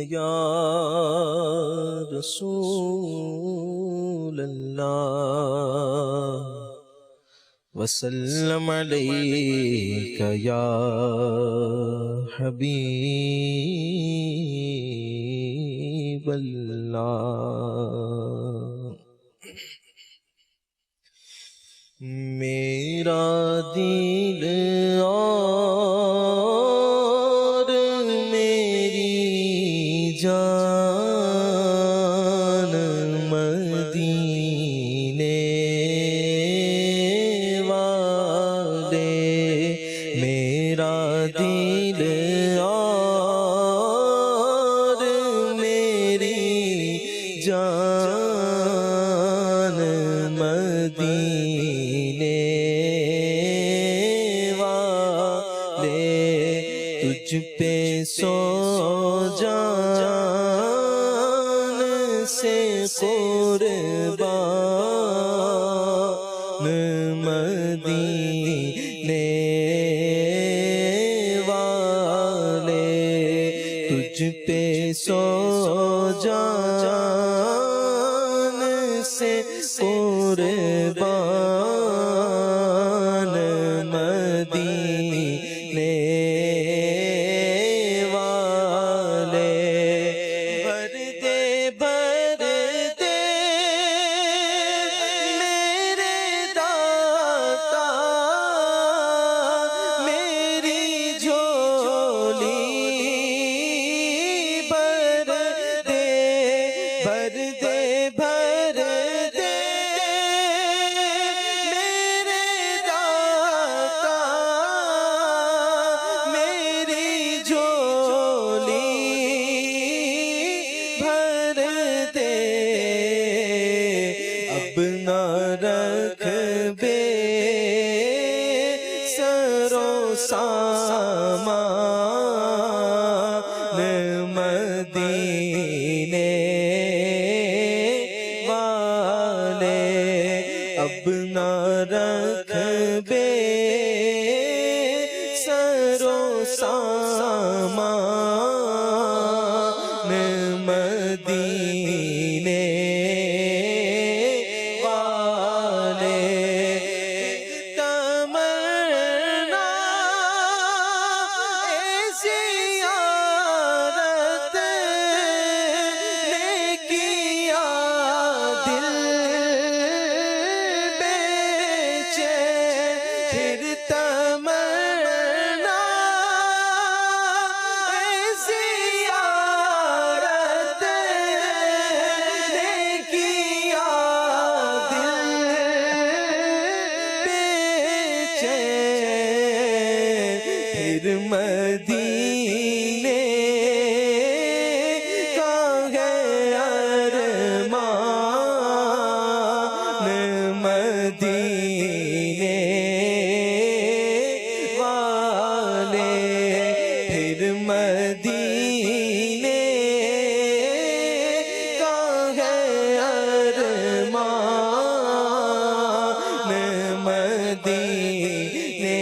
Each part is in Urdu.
یا رسول اللہ وسلم علیک یا حبیب اللہ۔ میرا دل اور میری جان مدینے والے، میرا دل اور میری جان مدینے تجھ پہ سو جان سے قربان مدینے والے، تجھ پہ سو جان سے قربان مدینے رکھ بے سرو سامان مدینے والے، اب نہ رکھ بے سرو سامان مدینے مدینے کا ہے ارمان مدینے والے، پھر مدینے کا ہے ارمان مدینے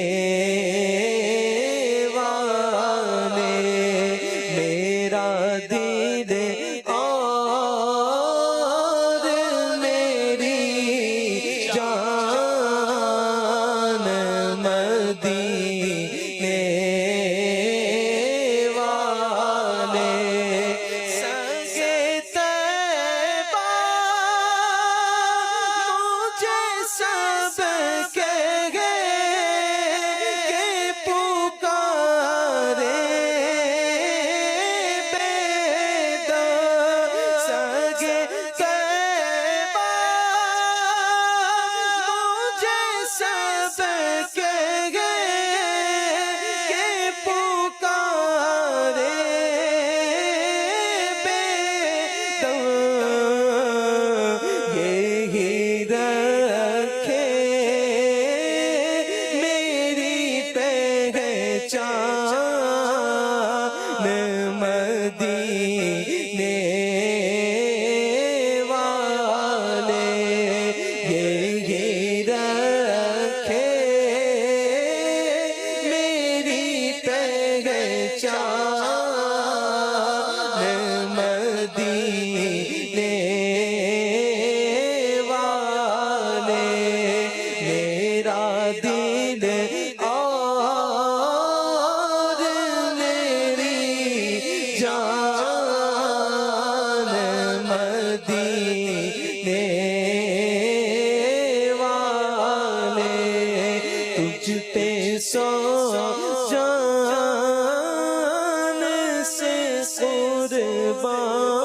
پہچان دل اور میری جان مدینے والے تجھ پہ سو جان سے قربان